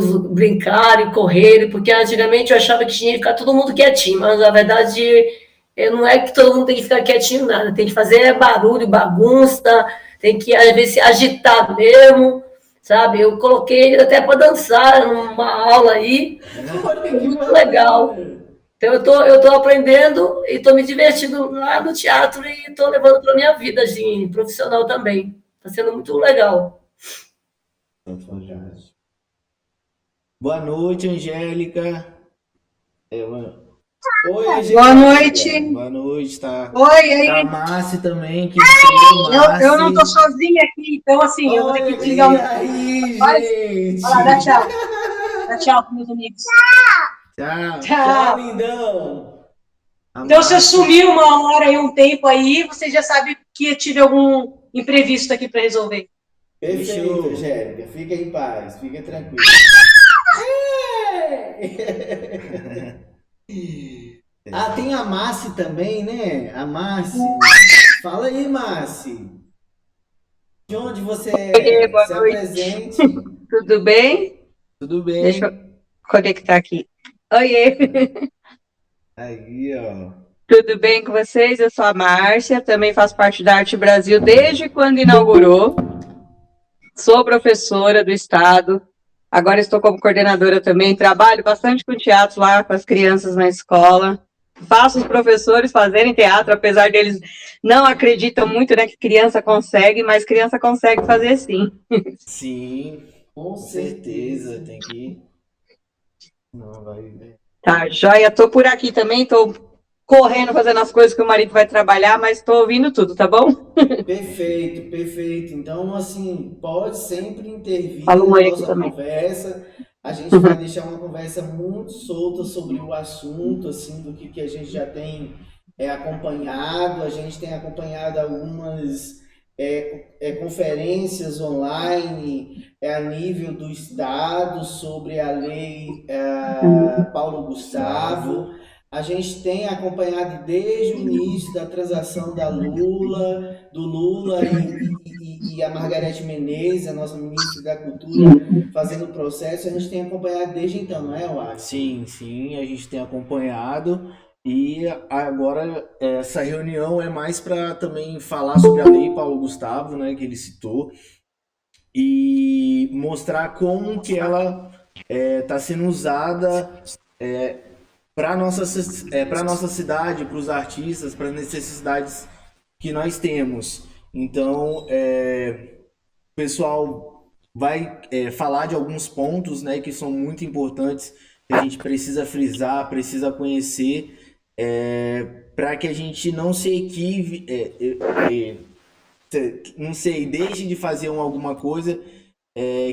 meninos brincarem, correrem, porque antigamente eu achava que tinha que ficar todo mundo quietinho, mas na verdade não é que todo mundo tem que ficar quietinho, nada, tem que fazer barulho, bagunça, tem que às vezes se agitar mesmo, sabe? Eu coloquei ele até para dançar numa aula aí, muito legal. Então eu tô aprendendo e tô me divertindo lá no teatro e tô levando para minha vida, assim, profissional também. Tá sendo muito legal. Boa noite, Angélica. Oi, Boa Angélica. noite. Boa noite, tá? Oi, Tá a aí. Márcia também, que entrou, Eu não tô Márcia. sozinha aqui, então assim, eu vou ter que Olha desligar o quem meu aí, voz. Olha lá, dá gente. tchau. Dá tchau pros meus amigos. Tchau. Tchau, Tchau. lindão. A Então, se eu Márcia. sumir uma hora e um tempo aí, você já sabe que eu tive algum imprevisto aqui para resolver. Perfeito, Fechou. Angélica. Fica em paz, fica tranquilo. Ah, tem a Márcia também, né? A Márcia. Fala aí, Márcia. De onde você Oiê, é? boa Se noite. apresente. Tudo bem? Tudo Deixa eu bem? conectar aqui. Oiê, Aí, ó. tudo bem com vocês? Eu sou a Márcia, também faço parte da Arte Brasil desde quando inaugurou. Sou professora do Estado. Agora estou como coordenadora também. Trabalho bastante com teatro lá com as crianças na escola. Faço os professores fazerem teatro, apesar deles não acreditam muito, né, que criança consegue, mas criança consegue fazer sim. Sim, Com com certeza. certeza. Tem que. Não, vai. Tá, joia. Tô por aqui também, tô correndo, fazendo as coisas que o marido vai trabalhar, mas tô ouvindo tudo, tá bom? Perfeito, perfeito. Então, assim, pode sempre Fala intervir um na oi aqui nossa também. conversa. A gente vai deixar uma conversa muito solta sobre o assunto, assim, do que a gente já tem acompanhado. A gente tem acompanhado algumas conferências online a nível do Estado sobre a lei Paulo Gustavo. Gustavo. A gente tem acompanhado desde o início da transação do Lula e a Margarete Menezes, a nossa ministra da Cultura, fazendo o processo. A gente tem acompanhado desde então, não é, Wagner? Sim, sim, a gente tem acompanhado e agora essa reunião é mais para também falar sobre a lei Paulo Gustavo, né, que ele citou, e mostrar como que ela está sendo usada para para nossa cidade, para os artistas, para as necessidades que nós temos. Então, o pessoal vai falar de alguns pontos, né, que são muito importantes, que a gente precisa frisar, precisa conhecer, para que a gente não se equive, não sei, deixe de fazer alguma coisa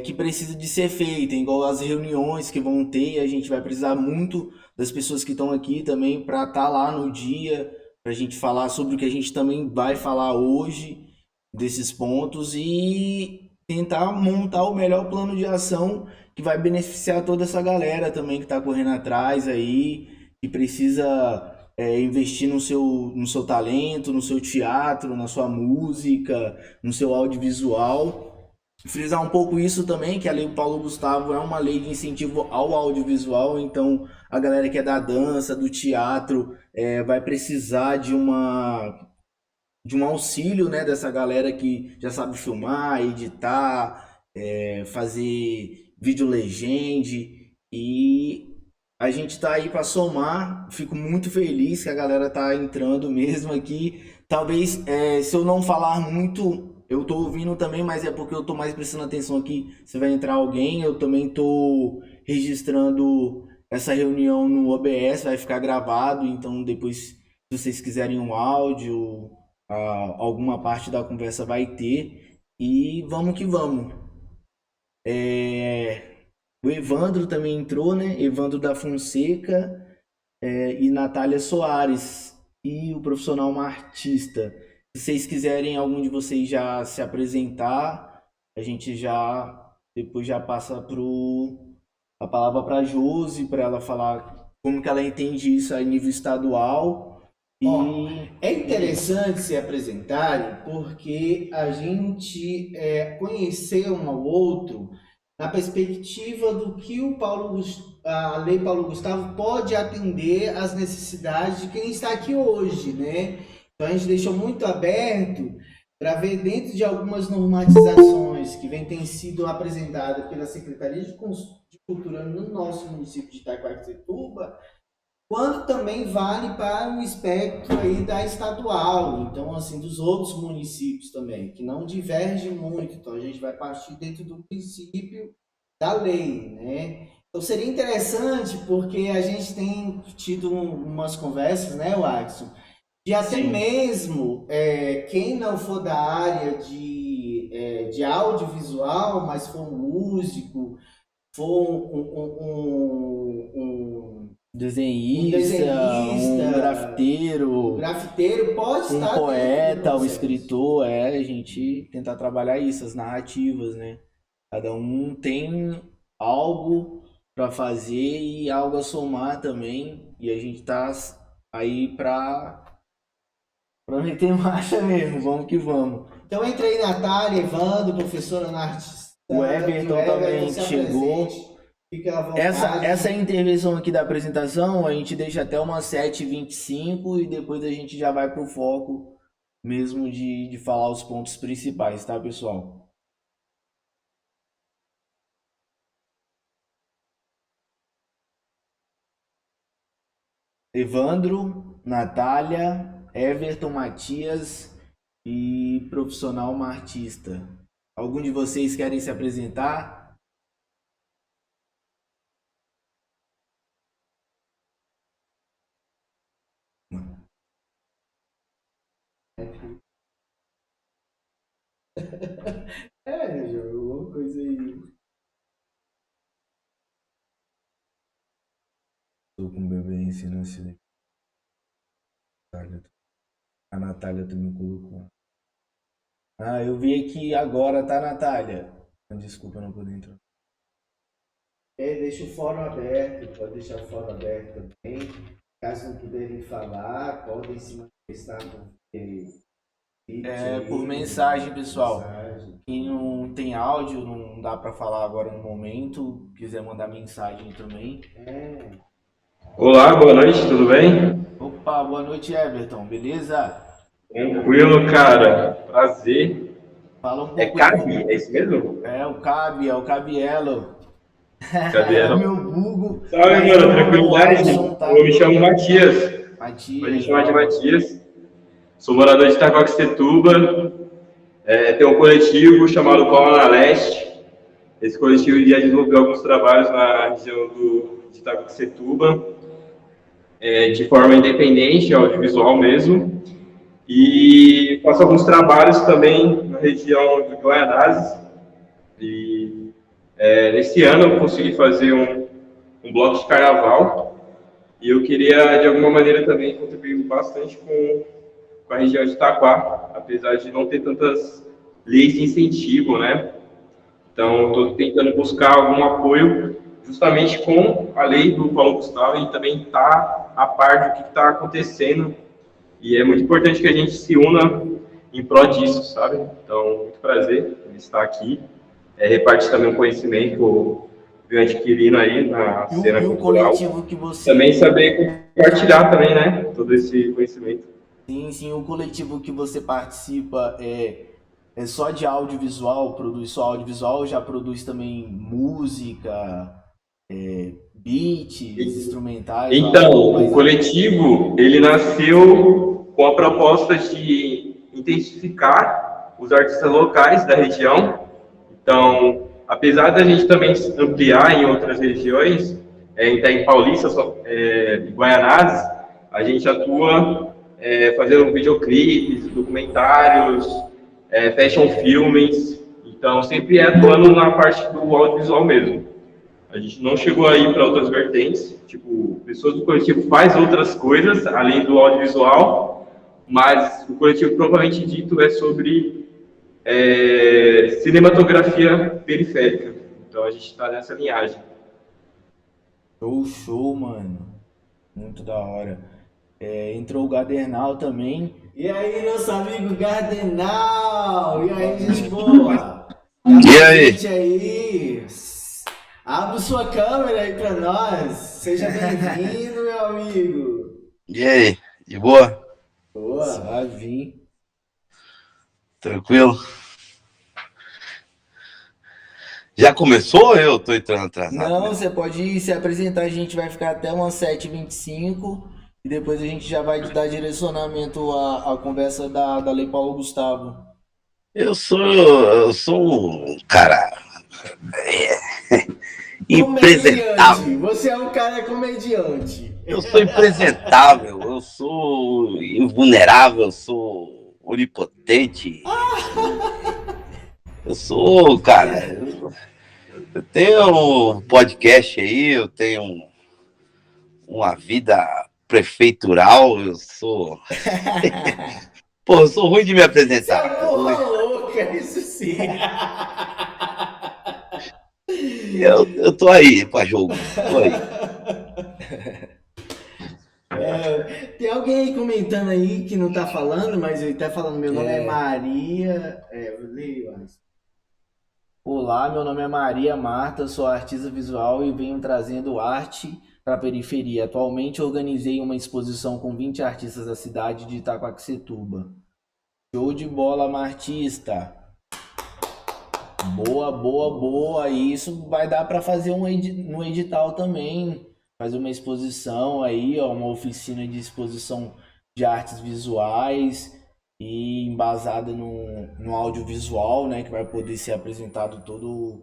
que precisa de ser feita, igual as reuniões que vão ter, a gente vai precisar muito das pessoas que estão aqui também para estar lá no dia, para a gente falar sobre o que a gente também vai falar hoje, desses pontos, e tentar montar o melhor plano de ação que vai beneficiar toda essa galera também que está correndo atrás aí, que precisa investir no seu talento, no seu teatro, na sua música, no seu audiovisual. Frisar um pouco isso também, que a Lei Paulo Gustavo é uma lei de incentivo ao audiovisual, então a galera que é da dança, do teatro, vai precisar de um auxílio, né, dessa galera que já sabe filmar, editar, fazer vídeo legend, e a gente tá aí para somar. Fico muito feliz que a galera tá entrando mesmo aqui. Talvez se eu não falar muito, eu tô ouvindo também, mas é porque eu tô mais prestando atenção aqui se vai entrar alguém. Eu também tô registrando essa reunião no OBS, vai ficar gravado, então depois, se vocês quiserem um áudio, alguma parte da conversa vai ter. E vamos que vamos. O Evandro também entrou, né? Evandro da Fonseca, e Natália Soares. E o profissional uma artista. Se vocês quiserem algum de vocês já se apresentar, a gente já depois já passa a palavra para a Josi, para ela falar como que ela entende isso a nível estadual. Ó, E é interessante se apresentarem porque a gente conhecer um ao outro na perspectiva do que a Lei Paulo Gustavo pode atender às necessidades de quem está aqui hoje, né? Então a gente deixou muito aberto para ver dentro de algumas normatizações que têm sido apresentadas pela Secretaria de Cultura no nosso município de Itaquaquecetuba, quando também vale para o espectro aí da estadual, então assim, dos outros municípios também, que não divergem muito, então a gente vai partir dentro do princípio da lei, né? Então seria interessante, porque a gente tem tido umas conversas, né, Watson, de até Sim. mesmo quem não for da área de audiovisual, mas for um músico, for um Desenhista, um grafiteiro, pode um estar poeta, dentro do um processo. escritor, a gente tentar trabalhar isso, as narrativas, né? Cada um tem algo para fazer e algo a somar também, e a gente tá aí para meter marcha mesmo, vamos que vamos. Então entra aí Natália, Evandro, professora Ana Artista, O Everton também se chegou. apresente, fica à vontade. Essa intervenção aqui da apresentação, a gente deixa até umas 7h25 e depois a gente já vai pro foco mesmo de falar os pontos principais, tá, pessoal? Evandro, Natália, Everton, Matias e profissional martista. Algum de vocês querem se apresentar? Alguma coisa aí. Tô com o bebê em silêncio. A Natália também colocou. Ah, eu vi aqui agora, tá, Natália? Desculpa, não pude entrar. Deixa o fórum aberto, pode deixar o fórum aberto também. Caso não puderem falar, podem se manifestar por mensagem, pessoal. Quem não tem áudio, não dá pra falar agora no momento, quiser mandar mensagem também. Olá, boa noite, tudo bem? Opa, boa noite, Everton, beleza? Tranquilo, cara. Prazer. Fala um pouco. É Cabi, é isso mesmo? É o Cabielo. Cadê É ela? o meu vulgo. Salve, mano, tranquilidade. Tá? Eu me chamo Matias. Matias. Pode me chamar de Matias. Sou morador de Itaquaquecetuba. Tem um coletivo chamado Cola na Leste. Esse coletivo já desenvolveu alguns trabalhos na região de Itaquaquecetuba, de forma independente, audiovisual mesmo. E faço alguns trabalhos também na região de Guaianazes. E nesse ano eu consegui fazer um bloco de carnaval. E eu queria, de alguma maneira, também contribuir bastante com a região de Itaquá, apesar de não ter tantas leis de incentivo, né? Então, estou tentando buscar algum apoio justamente com a lei do Paulo Gustavo e também estar a par do que está acontecendo. E é muito importante que a gente se una em prol disso, sabe? Então, muito prazer em estar aqui. Repartir também um conhecimento adquirindo aí na cena cultural. Coletivo que você... Também saber compartilhar também, né? Todo esse conhecimento. Sim, o coletivo que você participa é só de audiovisual, produz só audiovisual, já produz também música, beats, instrumentais? Então, o coletivo, ele nasceu com a proposta de intensificar os artistas locais da região. Então, apesar da gente também ampliar em outras regiões, em Paulista, em Guaianazes, a gente atua fazendo videoclipes, documentários, fashion filmes, então sempre atuando na parte do audiovisual mesmo. A gente não chegou a ir para outras vertentes, tipo, pessoas do coletivo fazem outras coisas além do audiovisual, mas o coletivo propriamente dito é sobre cinematografia periférica. Então a gente está nessa linhagem. Show, mano. Muito da hora. Entrou o Gadernal também. E aí, nosso amigo Gardenal? E aí, gente boa? E aí? Aí. Abre sua câmera aí para nós. Seja bem-vindo, meu amigo. E aí, de boa? Boa. Vai vir. Tranquilo? Já começou ou eu tô entrando atrasado? Não, mesmo? você pode se apresentar, a gente vai ficar até umas 7h25 e depois a gente já vai dar direcionamento à conversa da Lei Paulo Gustavo. Eu sou um cara impresentável. Comediante. Você é um cara comediante. Eu sou impresentável, eu sou invulnerável, eu sou onipotente. Eu sou, cara, eu tenho um podcast aí, eu tenho uma vida prefeitural, eu sou... Pô, eu sou ruim de me Você é apresentar. uma porra louca, isso sim. Eu tô aí pra jogo, tô aí. Tem alguém aí comentando aí que não tá falando, mas ele tá falando, meu nome é Maria. Eu leio, Alisson. Olá, meu nome é Maria Marta, sou artista visual e venho trazendo arte para a periferia. Atualmente organizei uma exposição com 20 artistas da cidade de Itaquaquecetuba. Show de bola, Martista! Boa, boa, boa! E isso vai dar para fazer no edital também. Fazer uma exposição aí, ó, uma oficina de exposição de artes visuais e embasada no audiovisual, né, que vai poder ser apresentado todo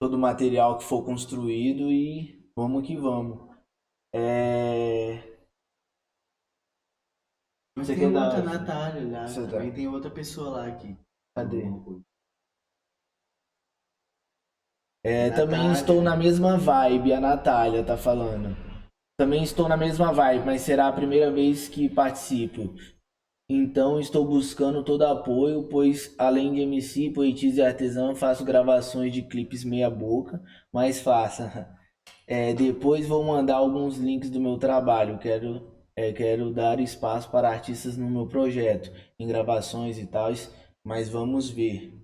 o material que for construído e vamos que vamos. Você Tem quer outra dar... Natália lá, Você também tá- tem outra pessoa lá aqui. Cadê? Natália. Também estou na mesma vibe, a Natália tá falando. Também estou na mesma vibe, mas será a primeira vez que participo. Então estou buscando todo apoio, pois além de MC, poetisa e artesã, faço gravações de clipes meia boca, mas faça. Depois vou mandar alguns links do meu trabalho. Quero dar espaço para artistas no meu projeto, em gravações e tal, mas vamos ver.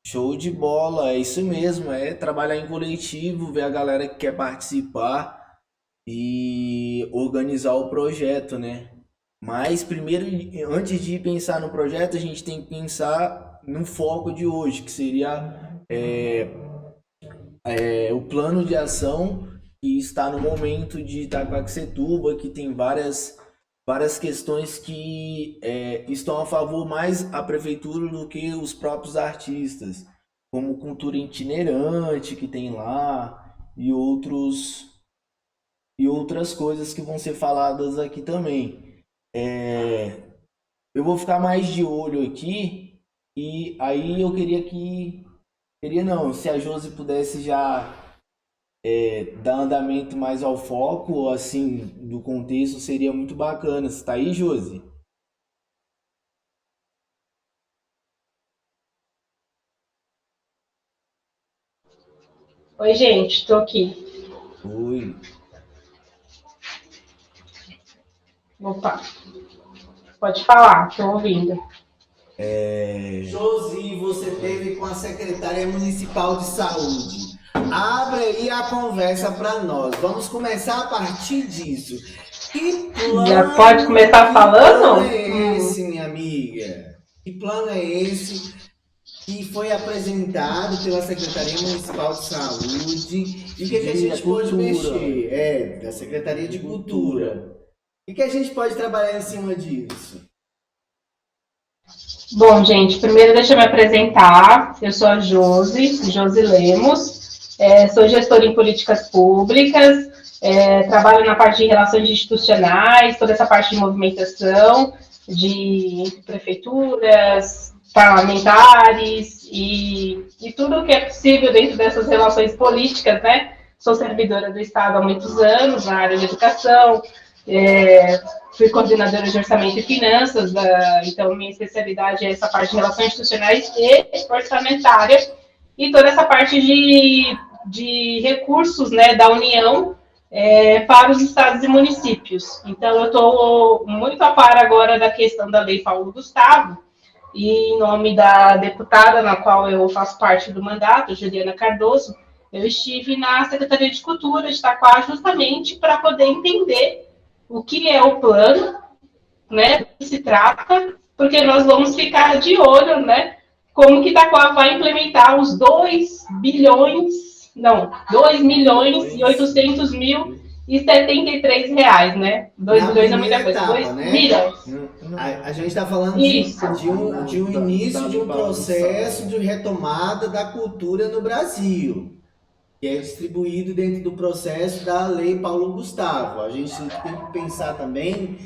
Show de bola, é isso mesmo, é trabalhar em coletivo, ver a galera que quer participar e organizar o projeto, né? Mas primeiro, antes de pensar no projeto, a gente tem que pensar no foco de hoje, que seria o plano de ação que está no momento de Itaquaquecetuba, que tem várias questões que estão a favor mais a prefeitura do que os próprios artistas, como cultura itinerante que tem lá e outras coisas que vão ser faladas aqui também. Eu vou ficar mais de olho aqui e aí eu se a Josi pudesse já dar andamento mais ao foco, assim, do contexto, seria muito bacana. Você tá aí, Josi? Oi, gente, estou aqui. Oi. Opa, pode falar, estou ouvindo. Josi, você teve com a secretária municipal de saúde. Abre aí a conversa para nós. Vamos começar a partir disso. Que plano, Já pode começar falando? Que plano é esse, minha amiga? Que plano é esse que foi apresentado pela Secretaria Municipal de Saúde e que a gente pode mexer? Da Secretaria de Cultura. E que a gente pode trabalhar em cima disso? Bom, gente, primeiro deixa eu me apresentar. Eu sou a Josi Lemos, sou gestora em políticas públicas, trabalho na parte de relações institucionais, toda essa parte de movimentação entre prefeituras, parlamentares e tudo o que é possível dentro dessas relações políticas, né? Sou servidora do Estado há muitos anos na área de educação, fui coordenadora de orçamento e finanças, então minha especialidade é essa parte de relações institucionais e orçamentária, e toda essa parte de recursos, né, da União para os estados e municípios. Então, eu estou muito a par agora da questão da Lei Paulo Gustavo, e em nome da deputada, na qual eu faço parte do mandato, Juliana Cardoso, eu estive na Secretaria de Cultura de Itaquá justamente para poder entender o que é o plano, né, do que se trata, porque nós vamos ficar de olho, né, como que Itaquá vai implementar os 2 milhões e 800 mil e 73 reais, né? 2 milhões é muita coisa. 2 milhões. A gente está falando de um início de um processo de retomada da cultura no Brasil, que é distribuído dentro do processo da Lei Paulo Gustavo. A gente tem que pensar também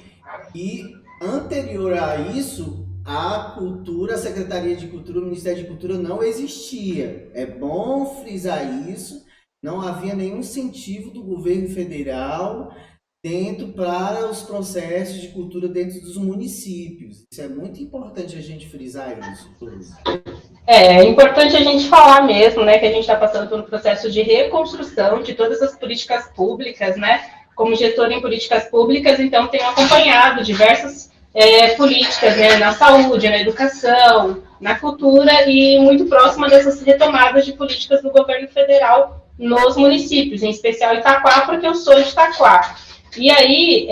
que, anterior a isso, a cultura, a Secretaria de Cultura, o Ministério de Cultura não existia. É bom frisar isso. Não havia nenhum incentivo do governo federal dentro para os processos de cultura dentro dos municípios. Isso é muito importante a gente frisar isso. É importante a gente falar mesmo, né, que a gente está passando por um processo de reconstrução de todas as políticas públicas, né? Como gestora em políticas públicas, então tenho acompanhado diversas políticas, né, na saúde, na educação, na cultura e muito próxima dessas retomadas de políticas do governo federal nos municípios, em especial Itaquá, porque eu sou de Itaquá. E aí,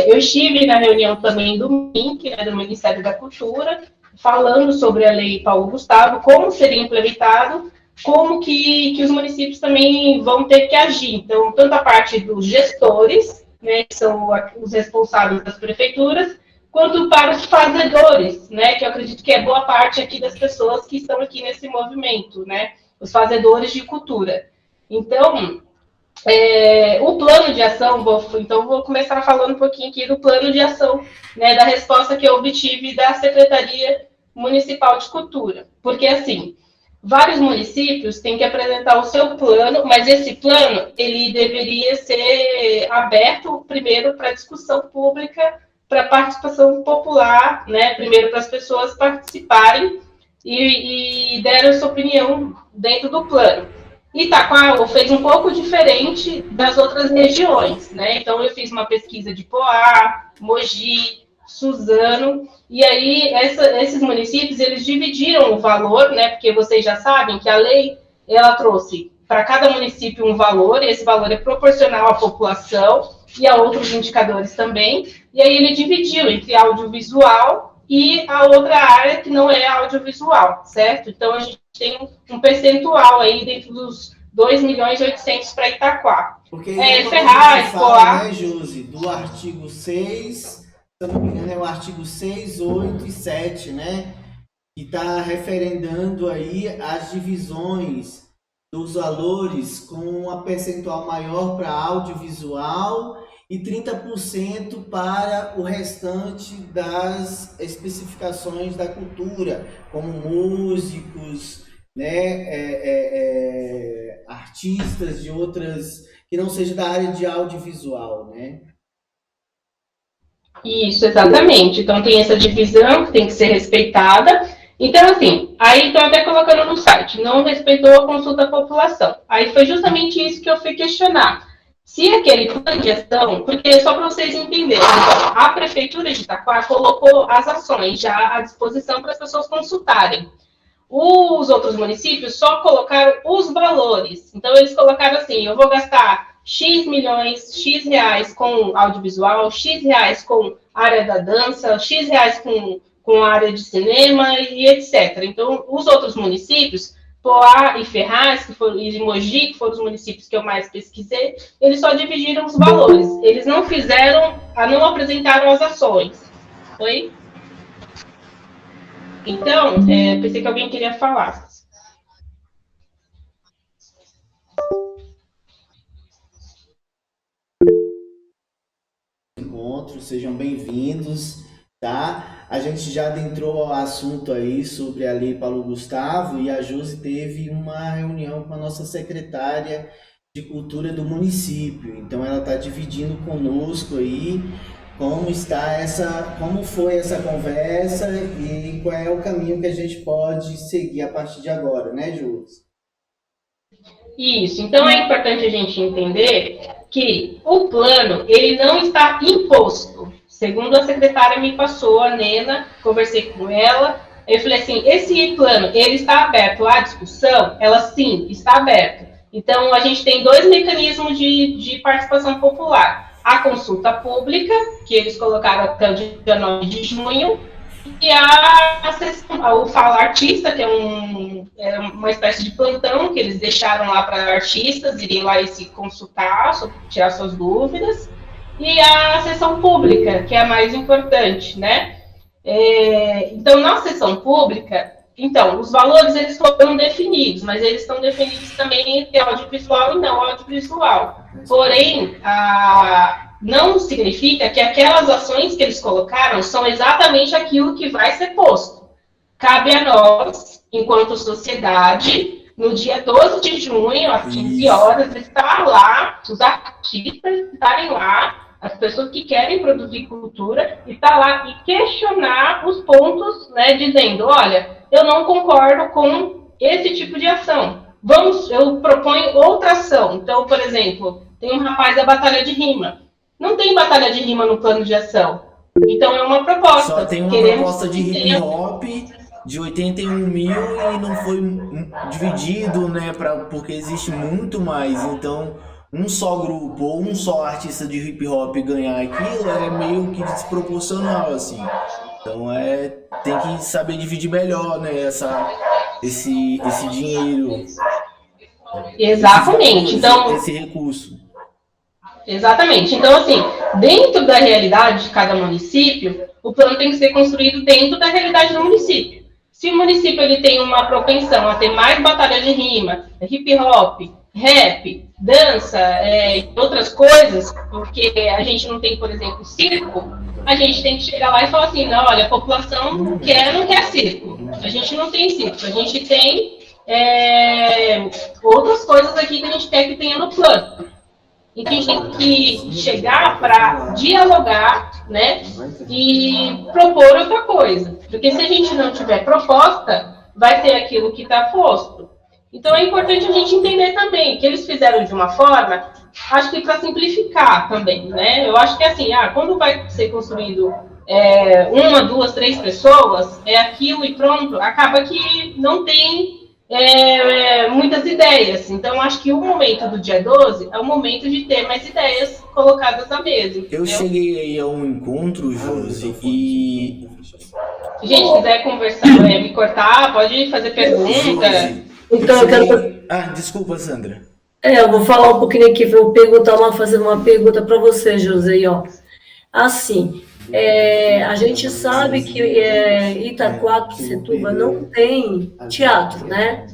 eu estive na reunião também do MINC, né, do Ministério da Cultura, falando sobre a Lei Paulo Gustavo, como seria implementado, como que os municípios também vão ter que agir. Então, tanto a parte dos gestores, né, que são os responsáveis das prefeituras, quanto para os fazedores, né, que eu acredito que é boa parte aqui das pessoas que estão aqui nesse movimento, né, os fazedores de cultura. Então, o plano de ação, vou começar falando um pouquinho aqui do plano de ação, né, da resposta que eu obtive da Secretaria Municipal de Cultura. Porque, assim, vários municípios têm que apresentar o seu plano, mas esse plano, ele deveria ser aberto primeiro para discussão pública, para participação popular, né, primeiro para as pessoas participarem e deram sua opinião dentro do plano. Itaquá fez um pouco diferente das outras regiões, né? Então, eu fiz uma pesquisa de Poá, Mogi, Suzano, e aí esses municípios, eles dividiram o valor, né? Porque vocês já sabem que a lei, ela trouxe para cada município um valor, e esse valor é proporcional à população e a outros indicadores também, e aí ele dividiu entre audiovisual e a outra área que não é audiovisual, certo? Então, a gente tem um percentual aí dentro dos 2 milhões e 800 para Itaquá. Porque Ferraz, Poá... né, Josi, do artigo 6, se eu não me engano, é o artigo 6, 8 e 7, né? Que está referendando aí as divisões dos valores com uma percentual maior para audiovisual e 30% para o restante das especificações da cultura, como músicos, né, artistas de outras, que não seja da área de audiovisual, né? Isso, exatamente. Então, tem essa divisão que tem que ser respeitada. Então, assim, aí estou até colocando no site, não respeitou a consulta à população. Aí foi justamente isso que eu fui questionar. Se aquele plano de ação, porque só para vocês entenderem, então, a Prefeitura de Itaquá colocou as ações já à disposição para as pessoas consultarem. Os outros municípios só colocaram os valores. Então, eles colocaram assim, eu vou gastar X milhões, X reais com audiovisual, X reais com área da dança, X reais com a área de cinema e etc. Então, os outros municípios, Poá e Ferraz, e Mogi, que foram os municípios que eu mais pesquisei, eles só dividiram os valores. Eles não não apresentaram as ações. Oi? Então, pensei que alguém queria falar. Encontro, sejam bem-vindos, tá? A gente já adentrou ao assunto aí sobre a Lei Paulo Gustavo e a Josi teve uma reunião com a nossa secretária de Cultura do município. Então ela está dividindo conosco aí como foi essa conversa e qual é o caminho que a gente pode seguir a partir de agora, né, Josi? Isso, então é importante a gente entender que o plano, ele não está imposto. Segundo a secretária me passou, a Nena, conversei com ela, eu falei assim, esse plano, ele está aberto à discussão? Ela, sim, está aberto. Então, a gente tem 2 mecanismos de participação popular. A consulta pública, que eles colocaram até o dia 9 de junho, e a sessão, o Fala Artista, que é uma espécie de plantão que eles deixaram lá para artistas irem lá e se consultar, tirar suas dúvidas, e a sessão pública, que é a mais importante, né? Então, na sessão pública, os valores eles foram definidos, mas eles estão definidos também entre audiovisual e não audiovisual. Porém, não significa que aquelas ações que eles colocaram são exatamente aquilo que vai ser posto. Cabe a nós, enquanto sociedade, no dia 12 de junho, às 15 horas, estar lá, os artistas estarem lá, as pessoas que querem produzir cultura, estar lá e questionar os pontos, né, dizendo, olha, eu não concordo com esse tipo de ação. Eu proponho outra ação. Então, por exemplo, tem um rapaz da Batalha de Rima. Não tem batalha de rima no plano de ação. Então é uma proposta. Só tem uma proposta de hip hop de 81 mil e não foi dividido, né? Porque existe muito mais. Então, um só grupo ou um só artista de hip hop ganhar aquilo é meio que desproporcional, assim. Então tem que saber dividir melhor, né? Esse dinheiro. Exatamente. Esse recurso. Exatamente. Então, assim, dentro da realidade de cada município, o plano tem que ser construído dentro da realidade do município. Se o município ele tem uma propensão a ter mais batalha de rima, hip hop, rap, dança e outras coisas, porque a gente não tem, por exemplo, circo, a gente tem que chegar lá e falar assim, não, olha, a população não quer circo. A gente não tem circo, a gente tem outras coisas aqui que a gente quer que tenha no plano. Então, a gente tem que chegar para dialogar, né, e propor outra coisa. Porque se a gente não tiver proposta, vai ter aquilo que está posto. Então, é importante a gente entender também que eles fizeram de uma forma, acho que para simplificar também, né? Eu acho que assim, quando vai ser construído 1, 2, 3 pessoas, é aquilo e pronto, acaba que não tem muitas ideias. Então, acho que o momento do dia 12 é o momento de ter mais ideias colocadas à mesa. Entendeu? Eu cheguei aí a um encontro, Josi, e... Se a gente quiser conversar, me cortar, pode fazer pergunta. Josi, Então, eu quero... desculpa, Sandra. Eu vou falar um pouquinho aqui, vou fazer uma pergunta para você, José, ó. Assim, a gente sabe que Itaquaquecetuba não tem teatro, né?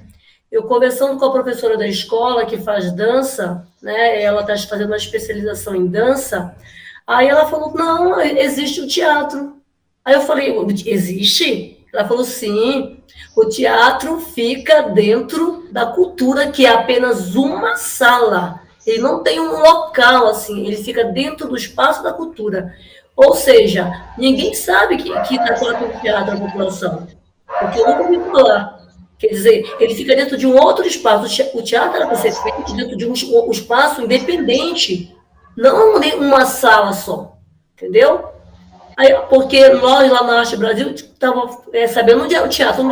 Eu conversando com a professora da escola que faz dança, né? Ela está fazendo uma especialização em dança. Aí ela falou, não, existe o teatro. Aí eu falei, existe? Ela falou, sim, o teatro fica dentro da cultura, que é apenas uma sala. Ele não tem um local, assim, ele fica dentro do espaço da cultura. Ou seja, ninguém sabe que Itaquá tem teatro na população, porque eu nunca ouvi falar. Quer dizer, ele fica dentro de um outro espaço. O teatro era para ser feito dentro de um espaço independente, não uma sala só, entendeu? Aí, porque nós lá na Arte Brasil estávamos sabendo onde era o teatro,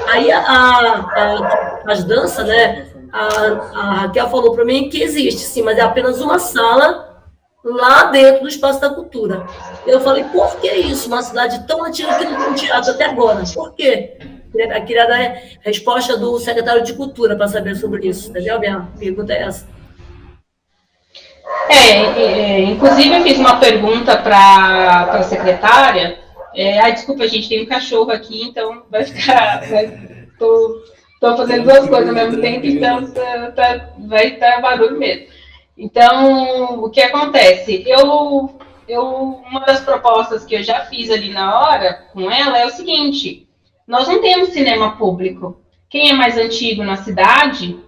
Aí as danças, né? A Raquel falou para mim que existe, sim, mas é apenas uma sala lá dentro do Espaço da Cultura. Eu falei, por que isso? Uma cidade tão antiga que não tem teatro até agora. Por quê? Eu queria dar a resposta do secretário de Cultura para saber sobre isso. Entendeu? Minha pergunta é essa. Inclusive, eu fiz uma pergunta para a secretária. Desculpa, gente, tem um cachorro aqui, então vai ficar... Estou fazendo duas coisas ao mesmo tempo, então vai estar barulho mesmo. Então, o que acontece? Uma das propostas que eu já fiz ali na hora com ela é o seguinte: nós não temos cinema público. Quem é mais antigo na cidade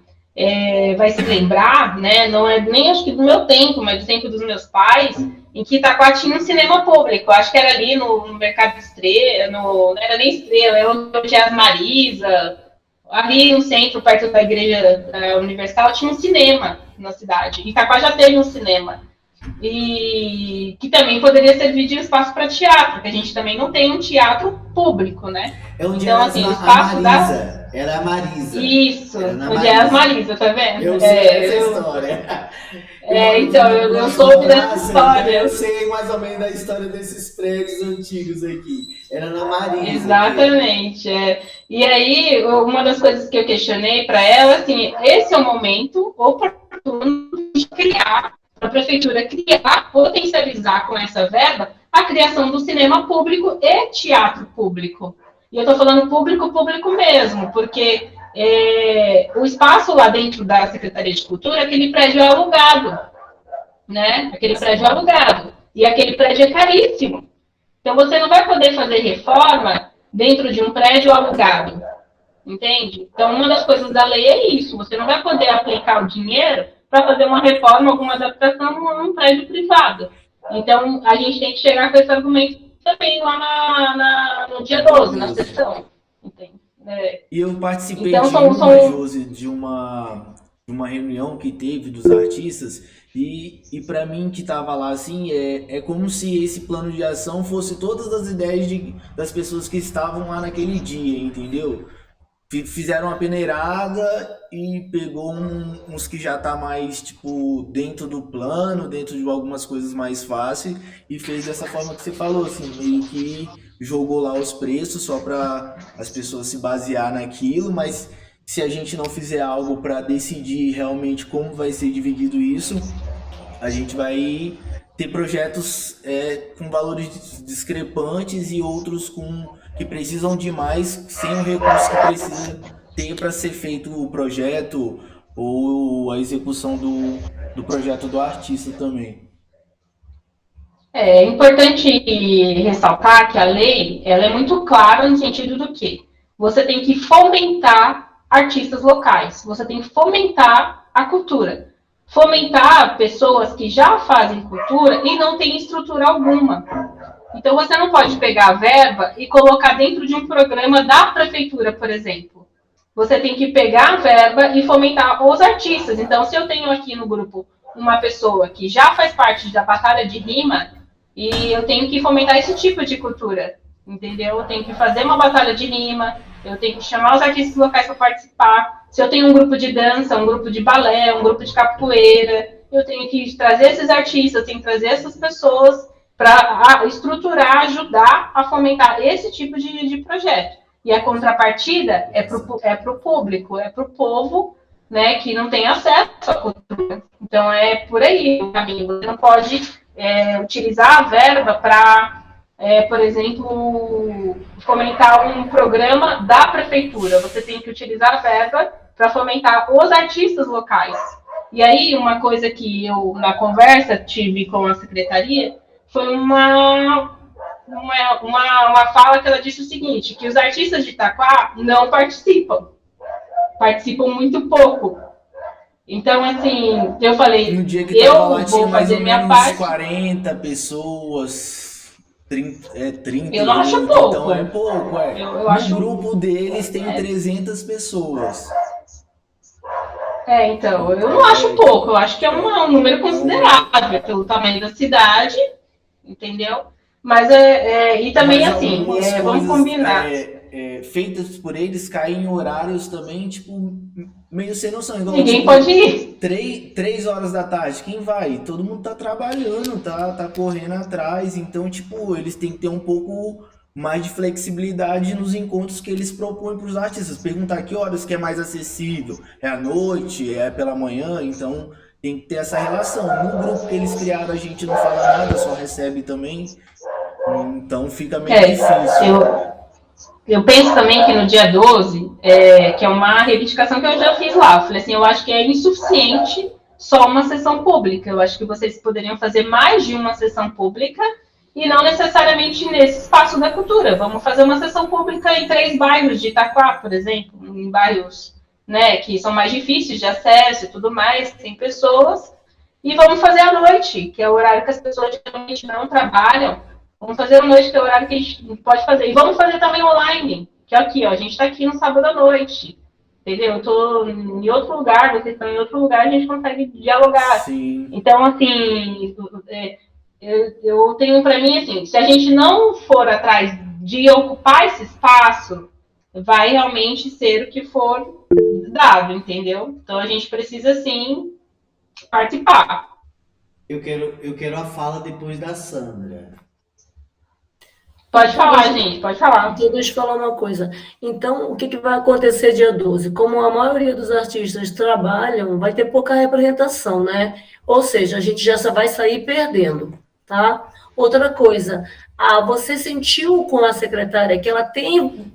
vai se lembrar, né? Não é nem acho que do meu tempo, mas do tempo dos meus pais, em que Itaquá tinha um cinema público. Acho que era ali no Mercado Estrela, não era nem Estrela, era onde é as Marisa. Ali no centro, perto da igreja universal, tinha um cinema na cidade. Itaquá já teve um cinema. E que também poderia servir de espaço para teatro, porque a gente também não tem um teatro público, né? É onde então, assim, o espaço Marisa, Era a Marisa. Isso, Era na o Jazz Marisa, tá vendo? Eu sei essa história. Então, eu soube dessa história. Eu sei mais ou menos da história desses prédios antigos aqui. Era na Marisa. Exatamente. E aí, uma das coisas que eu questionei para ela, assim, esse é o momento oportuno de criar, para a prefeitura criar, potencializar com essa verba a criação do cinema público e teatro público. E eu estou falando público mesmo, porque o espaço lá dentro da Secretaria de Cultura, aquele prédio é alugado, né? Aquele prédio é alugado. E aquele prédio é caríssimo. Então, você não vai poder fazer reforma dentro de um prédio alugado, entende? Então, uma das coisas da lei é isso. Você não vai poder aplicar o dinheiro para fazer uma reforma, alguma adaptação num prédio privado. Então, a gente tem que chegar com esse argumento também lá no dia 12, na sessão. Entende? E eu participei Então, Josi, de uma reunião que teve dos artistas, e para mim que estava lá assim, é como se esse plano de ação fosse todas as ideias das pessoas que estavam lá naquele dia, entendeu? Fizeram uma peneirada e pegou uns que já tá mais, tipo, dentro do plano, dentro de algumas coisas mais fáceis, e fez dessa forma que você falou, assim, meio que jogou lá os preços só para as pessoas se basear naquilo, mas se a gente não fizer algo para decidir realmente como vai ser dividido isso, a gente vai ter projetos com valores discrepantes e outros que precisam de mais sem o recurso que precisa ter para ser feito o projeto ou a execução do projeto do artista também. É importante ressaltar que a lei ela é muito clara no sentido do que você tem que fomentar artistas locais, você tem que fomentar a cultura, fomentar pessoas que já fazem cultura e não têm estrutura alguma. Então, você não pode pegar a verba e colocar dentro de um programa da prefeitura, por exemplo. Você tem que pegar a verba e fomentar os artistas. Então, se eu tenho aqui no grupo uma pessoa que já faz parte da batalha de rima, e eu tenho que fomentar esse tipo de cultura, entendeu? Eu tenho que fazer uma batalha de rima, eu tenho que chamar os artistas locais para participar. Se eu tenho um grupo de dança, um grupo de balé, um grupo de capoeira, eu tenho que trazer esses artistas, eu tenho que trazer essas pessoas para estruturar, ajudar a fomentar esse tipo de projeto. E a contrapartida é para o público, é para o povo, né, que não tem acesso à cultura. Então, é por aí o caminho. Você não pode utilizar a verba para, por exemplo, fomentar um programa da prefeitura. Você tem que utilizar a verba para fomentar os artistas locais. E aí, uma coisa que eu, na conversa, tive com a secretaria, foi uma fala que ela disse o seguinte, que os artistas de Itaquá não participam muito pouco. Então, assim, eu falei, no dia que eu lá, vou fazer minha parte. 40 pessoas, 30. Eu não acho pouco. Então é pouco, Eu acho... No grupo deles tem 300 pessoas. Então, eu não acho pouco, eu acho que é um número considerável pelo tamanho da cidade, entendeu? Mas e também assim, vamos combinar. Feitas por eles caem em horários também, tipo, meio sem noção. Igual, ninguém tipo, pode ir. 3 horas da tarde, quem vai? Todo mundo tá trabalhando, tá correndo atrás. Então, tipo, eles têm que ter um pouco mais de flexibilidade nos encontros que eles propõem para os artistas. Perguntar que horas que é mais acessível. É à noite? É pela manhã? Então, tem que ter essa relação. No grupo que eles criaram, a gente não fala nada, só recebe também. Então, fica meio difícil. Eu penso também que no dia 12, que é uma reivindicação que eu já fiz lá, eu falei assim, eu acho que é insuficiente só uma sessão pública, eu acho que vocês poderiam fazer mais de uma sessão pública e não necessariamente nesse espaço da cultura. Vamos fazer uma sessão pública em 3 bairros de Itaquá, por exemplo, em bairros, né, que são mais difíceis de acesso e tudo mais, tem pessoas, e vamos fazer à noite, que é o horário que as pessoas geralmente não trabalham. Vamos fazer à noite, que é o horário que a gente pode fazer. E vamos fazer também online, que é aqui, ó. A gente está aqui no sábado à noite, entendeu? Eu estou em outro lugar, vocês estão em outro lugar, a gente consegue dialogar. Sim. Então, assim, eu tenho para mim, assim, se a gente não for atrás de ocupar esse espaço, vai realmente ser o que for dado, entendeu? Então a gente precisa sim participar. Eu quero a fala depois da Sandra. Pode falar, gente, pode falar. Então, deixa eu falar uma coisa. Então, o que vai acontecer dia 12? Como a maioria dos artistas trabalham, vai ter pouca representação, né? Ou seja, a gente já só vai sair perdendo, tá? Outra coisa, você sentiu com a secretária que ela tem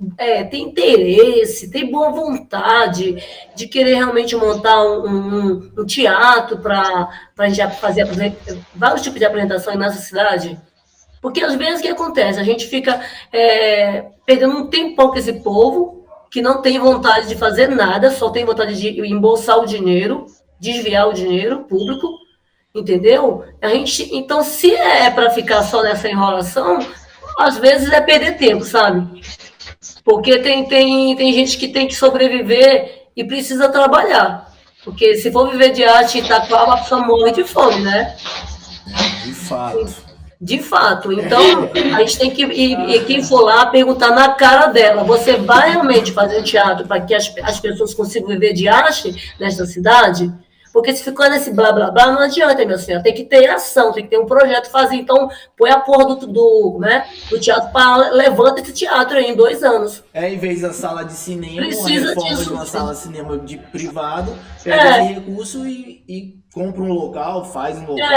interesse, tem boa vontade de querer realmente montar um teatro para a gente fazer vários tipos de apresentação em nossa cidade? Porque às vezes o que acontece? A gente fica perdendo um tempão com esse povo que não tem vontade de fazer nada, só tem vontade de embolsar o dinheiro, desviar o dinheiro público, entendeu? Então, se é para ficar só nessa enrolação, às vezes é perder tempo, sabe? Porque tem gente que tem que sobreviver e precisa trabalhar. Porque se for viver de arte em Itaquá, a pessoa morre de fome, né? De fato. De fato. Então, a gente tem que ir, quem for lá, perguntar na cara dela: você vai realmente fazer teatro para que as pessoas consigam viver de arte nessa cidade? Porque se ficar nesse blá blá blá, não adianta, minha senhora. Tem que ter ação, tem que ter um projeto fazer. Então, põe a porra do teatro para levanta esse teatro aí em 2 anos. Em vez da sala de cinema, Precisa uma reforma disso, de uma sim. sala de cinema de privado, pega esse recurso e compra um local, faz um local,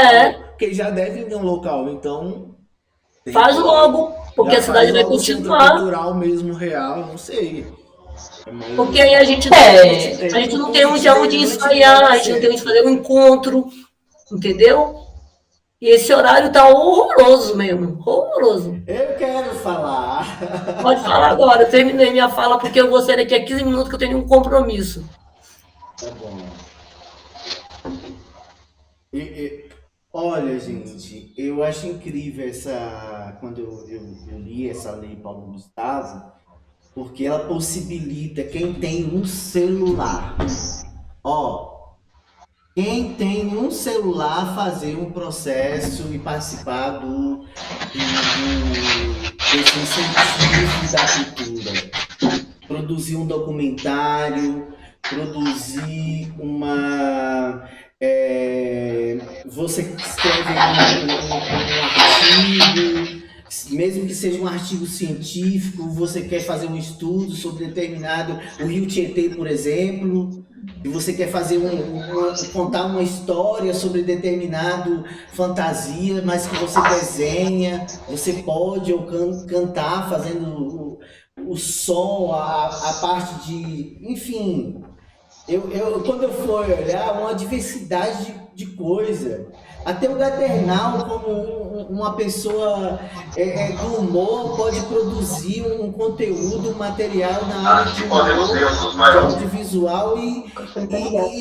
porque já deve ter um local, então... Faz logo, porque a cidade vai continuar. continuar. Cultural mesmo, real, não sei. Porque aí a gente não tem onde ensaiar, a gente não tem onde fazer um encontro, entendeu? E esse horário tá horroroso mesmo, horroroso. Eu quero falar. Pode falar agora, eu terminei minha fala porque eu vou sair daqui a 15 minutos que eu tenho um compromisso. Tá bom. Olha, gente, eu acho incrível quando eu li essa lei Paulo Gustavo, porque ela possibilita quem tem um celular. Quem tem um celular fazer um processo e participar desse incentivo da cultura. Produzir um documentário, produzir você escreve um artigo, mesmo que seja um artigo científico, você quer fazer um estudo sobre determinado, o Rio Tietê, por exemplo, e você quer fazer contar uma história sobre determinado fantasia, mas que você desenha, você pode ou cantar fazendo o som, a parte de, enfim. Quando eu for olhar, uma diversidade de coisa. Até o Gaternal, como uma pessoa do humor, pode produzir um conteúdo, um material na área de audiovisual e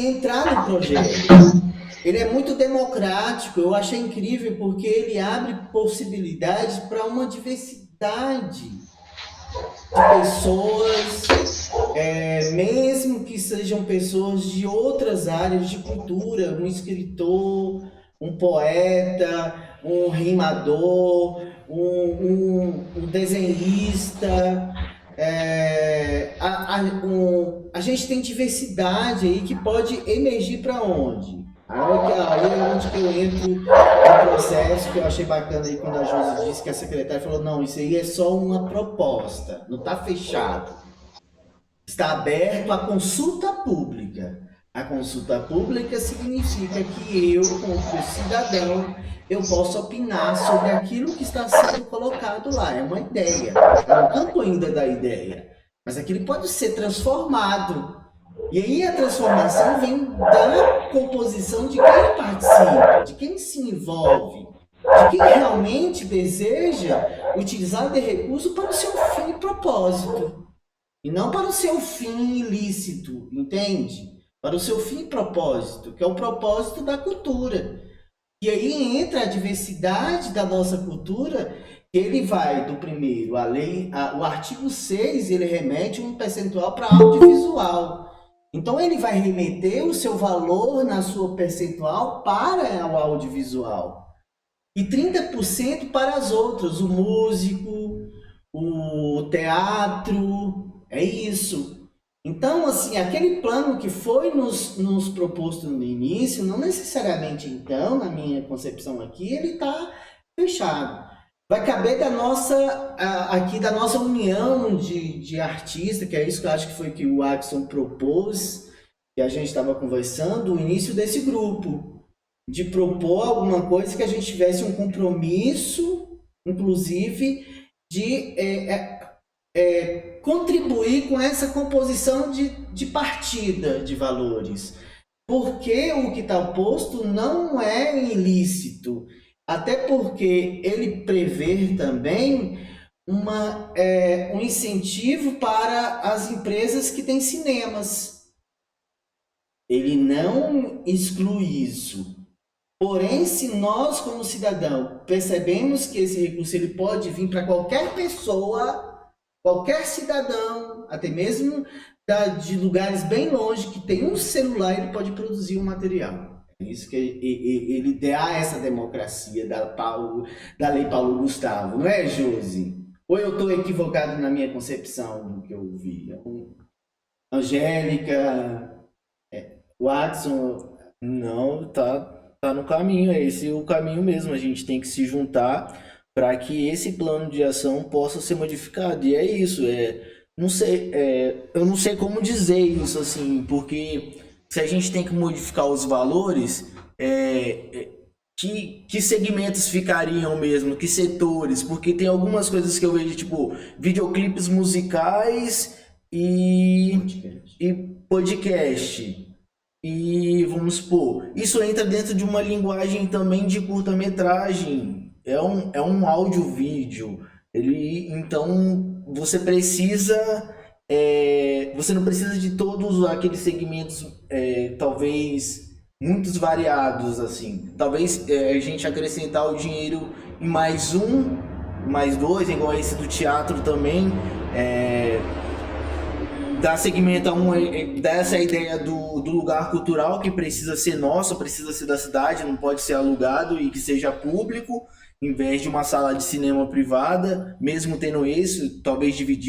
entrar no projeto. Ele é muito democrático, eu achei incrível, porque ele abre possibilidades para uma diversidade de pessoas, mesmo que sejam pessoas de outras áreas de cultura, um escritor, um poeta, um rimador, um desenhista. A gente tem diversidade aí que pode emergir para onde? Aí é onde que eu entro no processo, que eu achei bacana aí quando a Josi disse que a secretária falou: não, isso aí é só uma proposta, não está fechado. Está aberto à consulta pública. A consulta pública significa que eu, como cidadão, eu posso opinar sobre aquilo que está sendo colocado lá. É uma ideia. Eu não canto ainda da ideia, mas aquilo pode ser transformado. E aí a transformação vem da composição de quem participa, de quem se envolve, de quem realmente deseja utilizar de recurso para o seu fim e propósito. E não para o seu fim ilícito, entende? Para o seu fim e propósito, que é o propósito da cultura. E aí entra a diversidade da nossa cultura, que ele vai do primeiro, o artigo 6, ele remete um percentual para audiovisual. Então ele vai remeter o seu valor na sua percentual para o audiovisual. E 30% para as outras, o músico, o teatro, É isso. Então, assim, aquele plano que foi nos proposto no início, não necessariamente, então, na minha concepção aqui, ele está fechado. Vai caber da nossa, aqui da nossa união de artistas, que é isso que eu acho que foi que o Axon propôs, que a gente estava conversando, o início desse grupo, de propor alguma coisa que a gente tivesse um compromisso, inclusive, de contribuir com essa composição de partida de valores. Porque o que está posto não é ilícito, até porque ele prevê também um incentivo para as empresas que têm cinemas. Ele não exclui isso. Porém, se nós, como cidadão, percebemos que esse recurso ele pode vir para qualquer pessoa, qualquer cidadão, até mesmo de lugares bem longe, que tem um celular, ele pode produzir um material. É isso que ele dá essa democracia da Lei Paulo Gustavo, não é, Josi? Ou eu estou equivocado na minha concepção do que eu vi? Angélica, Watson, não, tá no caminho, é esse o caminho mesmo. A gente tem que se juntar para que esse plano de ação possa ser modificado. E é isso, não sei, eu não sei como dizer isso assim, porque se a gente tem que modificar os valores, que segmentos ficariam mesmo, que setores, porque tem algumas coisas que eu vejo, tipo, videoclipes musicais e podcast. E vamos supor, isso entra dentro de uma linguagem também de curta-metragem, é um áudio-vídeo. Então você precisa, você não precisa de todos aqueles segmentos, talvez muitos variados assim. Talvez a gente acrescentar o dinheiro em mais um, mais dois, igual esse do teatro também. Dar segmento dessa ideia do lugar cultural que precisa ser nosso, precisa ser da cidade, não pode ser alugado e que seja público, em vez de uma sala de cinema privada, mesmo tendo isso, talvez dividir